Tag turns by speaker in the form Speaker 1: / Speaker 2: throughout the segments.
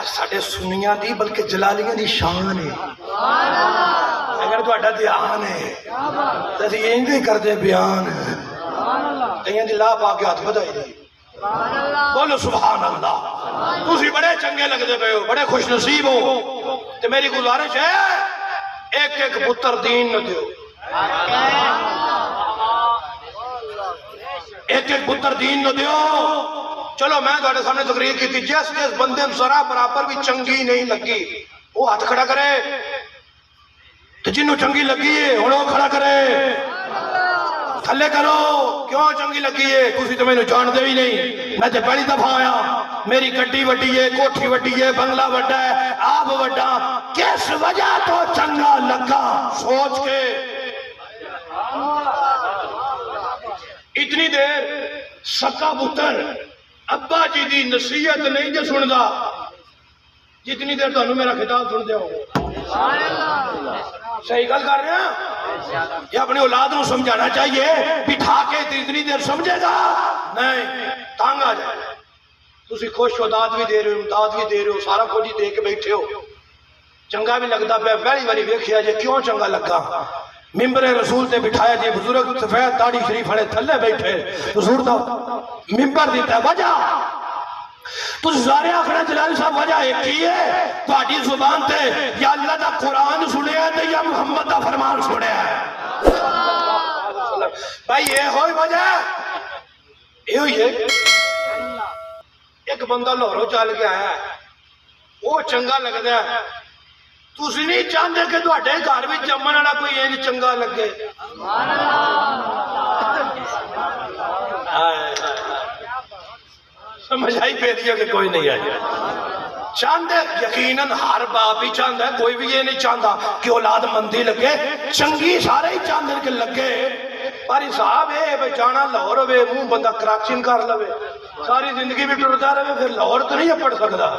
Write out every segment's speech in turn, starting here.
Speaker 1: ساڈے سنیاں دی بلکہ جلالیاں دی شان ہے اگر تو اڈا دھیان ہے تو اسی یہ نہیں کرتے بیان کہیں دی لا پا کے ہاتھ بدائی دی بولو سبحان اللہ تسی بڑے چنگے لگتے پے ہو بڑے خوش نصیب ہو تو میری گزارش ہے ایک ایک پتر دین نہ دیو ایک ایک پتر دین نہ دیو چلو میں تھوڑے سامنے تقریر کی تھی جس بندے ذرا برابر بھی چنگی نہیں لگی وہ ہاتھ کھڑا کرے تو جنہوں چنگی لگی ہے انہوں کھڑا کرے تھلے کرو کیوں چنگی لگی ہے کسی تو میں نے جان دے ہی نہیں میں تے پہلی دفعہ آیا میری گڈی وڈی ہے کوٹھی وڈی ہے بنگلہ وڈا ہے آپ وڈا کس وجہ تو چنگا لگا سوچ کے اتنی دیر سکا پتر ابا جی دی نصیحت نہیں جو سن دا جتنی دیر تو میرا خطاب سن دے ہو صحیح گل کر رہے ہیں یہ اپنے اولاد کو سمجھانا چاہیے بٹھا کے اتنی دیر سمجھے گا نہیں تانگ آ جائے تسی خوش ہو داد بھی دے رہے ہو امداد بھی دے رہے ہو سارا کچھ ہی دے کے بیٹھے ہو چنگا بھی لگتا پہ پہلی باری ویکھیا جے کیوں چنگا لگا ممبر رسول تے بٹھایا جی بزرگ سفید داڑھی شریف ہڑے تھلے بیٹھے حضور دا ممبر دیتا ہے وجہ تو سارے آخرہ جلال صاحب وجہ ایک ہی ہے تو آٹی زبان تے یا اللہ دا قرآن سنے ہیں یا محمد دا فرمان سنے ہیں بھائی یہ ہوئی وجہ یہ ہوئی ہے ایک بندہ لہرو چال کے آیا ہے وہ چنگا لگتا ہے تسی نہیں چاہتے کہ تواڈے گھر وچ جمن والا کوئی انج چنگا لگے سمجھ آئی پہ دیا کہ کوئی نہیں آئی چاہتے یقیناً ہر باپ ہی چاہتا ہے کوئی بھی یہ نہیں چاہتا کہ اولاد مندی لگے چنگی سارے ہی چاہتے کہ لگے پر صاحب ہے جانا لاہور ہوئے منہ بندہ کراچین کر لوے ساری زندگی بھی ٹرتا رہے پھر لاہور تو نہیں پڑھ سکتا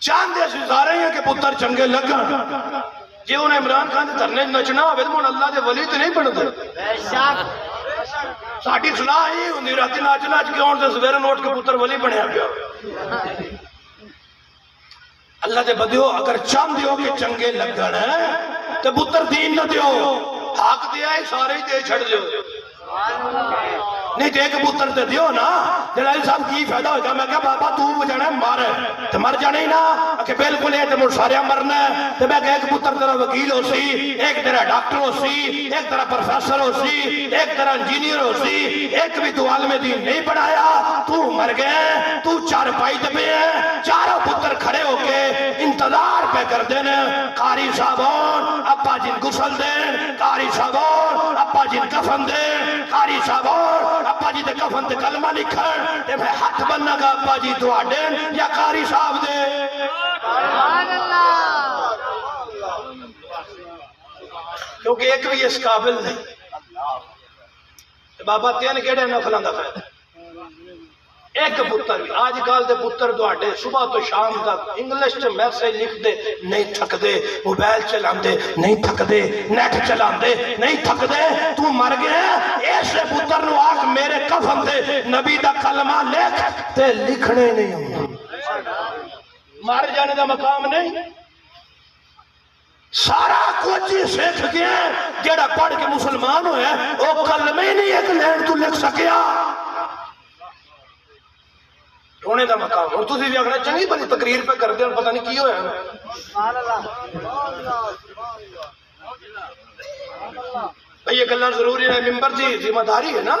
Speaker 1: چاندے سے سارے ہیں کہ پتر چنگے لگا جی انہیں عمران خان دھرنے نچنا ہوئے تو اللہ دے ولی تو نہیں بنتے ساڑھی صلاح ہی انہیں راتی ناچ ناچ کے اون سے سویرے نوٹ کے پتر ولی بنیا گیا اللہ دے بدیو اگر چاند دیو کہ چنگے لگن ہے تو پتر دین نہ دیو حق دیا ہے سارے ہی دے چھڑ دیو نہیں دے کے پتر تے دیو نا جلال صاحب کی فائدہ ہوگا میں کہا بابا تو جانا ہے مار ہے تو مر جانا ہی نا کہ بالکل ہے تو مجھ سارے مرنا ہے تو میں کہا ایک پتر تیرا وکیل ہو سی ایک تیرا ڈاکٹر ہو سی ایک تیرا پروفیسر ہو سی ایک تیرا انجینئر ہو سی ایک بھی تو عالم دین نہیں پڑھایا تو مر گئے تو چار پائی دبے ہیں چاروں پتر کھڑے ہو کے انتظار پہ کر دینے قاری صاحبان ابا جن گسل دین قاری صاحبان ابا جن کفن دین قاری صاحبان ابا جی دے کفن تے کلمہ لکھن تے میں ہاتھ بننا گا ابا جی دعا دین یا قاری صاحب دے سبحان اللہ کیونکہ ایک بھی اس قابل نہیں بابا تین کیڑے نفلان دا فائدہ ایک پتر بھی آج کال دے پتر دوڑے صبح تو شام تک انگلش تے میسیج لکھ دے نہیں تھک دے موبائل چلان دے نہیں تھک دے نیٹ چلان دے نہیں تھک دے تو مر گئے ایسے پتر نو آگ میرے کفن دے نبی دا کلمہ لکھ تے لکھنے نہیں ہوں مار جانے دا مقام نہیں سارا کچھ ہی سیکھ گیا جڑا پڑھ کے مسلمان ہوئے وہ کلمہ ہی نہیں ایک لین تو لکھ سکیا رونے دا مقام اور تسی بھی اگر چنگی بلی تقریر پہ کر دیں اور پتہ نہیں کی ہویا بھئی یہ گلہ ضروری ہے ممبر جی ذمہ داری ہے نا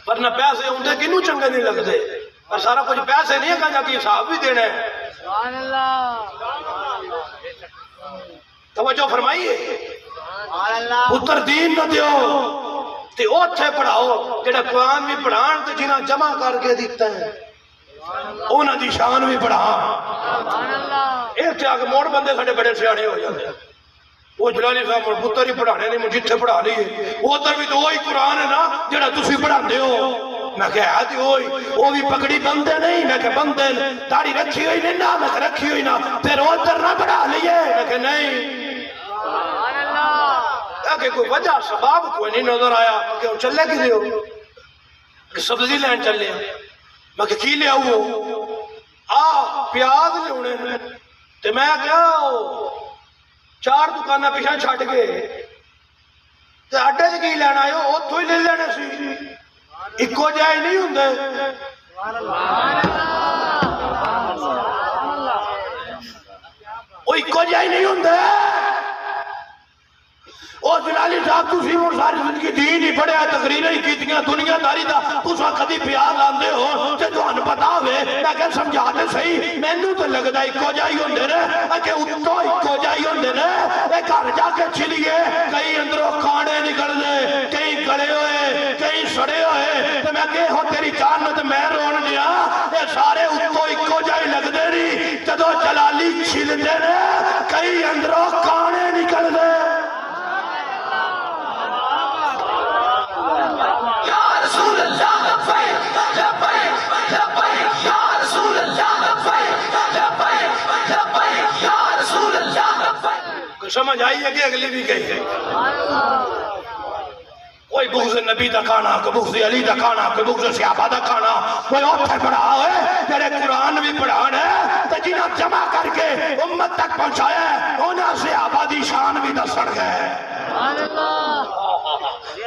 Speaker 1: ورنہ پیسے ہوں دے کنوں چنگے نہیں لگ دے اور سارا کچھ پیسے نہیں ہے کہا جا کہ حساب بھی دینے توجہ فرمائیے پتر دین نہ دیو تے اوتھے پڑھاؤ جڑا قرآن بھی پڑھان تے جنہ جمع کر کے دیتا ہے اونا دی شان بھی پڑھا ایک تے آگے موڑ بندے ساڑھے بڑے سیاڑے ہو جاتے ہیں وہ جلالی صاحب مجھ پتر ہی پڑھانے نہیں مجھ جتھے پڑھا لیے وہ تر بھی تو وہی قرآن ہے نا جڑا تسی پڑھان دے ہو میں کہا آتی ہوئی وہ بھی پکڑی بندے نہیں میں کہا بندے داڑھی رکھی ہوئی نہیں نا میں کہا رکھی ہوئی نا پھر وہ تر نہ پڑھا لیے میں کہا نہیں کہ کوئی وجہ سباب کوئی نہیں نظر آیا کہ وہ چلے کی دیو کہ سبزی لین چلے میں کہ کی لے آؤ پیاز لے تے میں کیا 4 دکانہ پیچھا چھٹ گئے تے اڈے تے کی لینا آئے اتھو ہی لے لینے سی اکو جائے نہیں ہوندے وہ اکو جائے نہیں ہوندے او جلالی صاحب تسی ہوں ساری زندگی دین ہی پڑھے تقریریں ہی کیتیاں دنیا داری دا تسا کدی پیاز آندے ہو تے تانوں پتہ ہوے میں کہ سمجھا تے صحیح مینوں تے لگدا اکو جائی ہوندے نے کہ اتوں اکو جائی ہوندے نے اے گھر جا کے چلیے کئی اندروں کھانے نکل دے کئی گڑے ہوئے کئی سڑے ہوئے تے میں کہ ہو تیری جان تے میں رون گیا اے سارے اتوں اکو جائی لگدے نہیں جدوں جلالی چھلدے نے کئی اندروں کھانے نکل دے سمجھ آئی ہے کہ اگلی بھی کہی ہے کوئی بغض نبی دا کھانا کوئی بغض علی دا کھانا کوئی بغض صحابہ دا کھانا کوئی اوپر پڑھا ہوئے تیرے قرآن بھی پڑھانا ہے تو جنہاں جمع کر کے امت تک پہنچایا ہے انہاں صحابہ دی شان بھی دسڑ گئے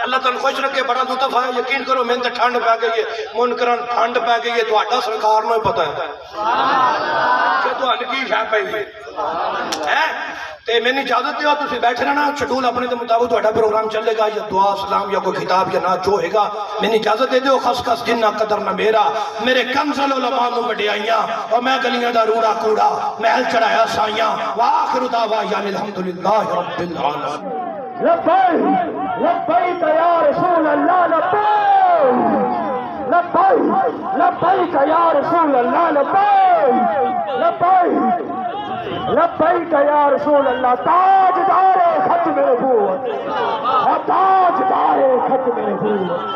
Speaker 1: اللہ تعالیٰ خوش رکھے بڑا لطف ہے یقین کرو میں تے ٹھنڈ پہ گئی ہے منکران ٹھنڈ پہ گئی ہے تو آٹا سرکار نو ہی پتہ ہے کہ تو انکی شاہ پہ ہی ہے تے میں نے اجازت دیا تسی بیٹھے رہنا شیڈول اپنے دے مطابق تہاڈا پروگرام چلے گا یا دعا سلام یا کوئی خطاب یا نعت جو ہوئے گا میں نے اجازت دے دیو خس خس جنہ قدر نہ میرا میرے کنزل علماء نو وڈیائیاں اور میں گلیاں دا روڑا کوڑا محل چڑھایا سائیاں وآخر دعوانا الحمدللہ رب العالمین
Speaker 2: لبیک لبیک یا رسول اللہ لبیک لبیک لبیک یا رسول اللہ لبیک لبیک لبیک یا رسول اللہ تاجدار ختم نبوت تاجدار ختم نبوت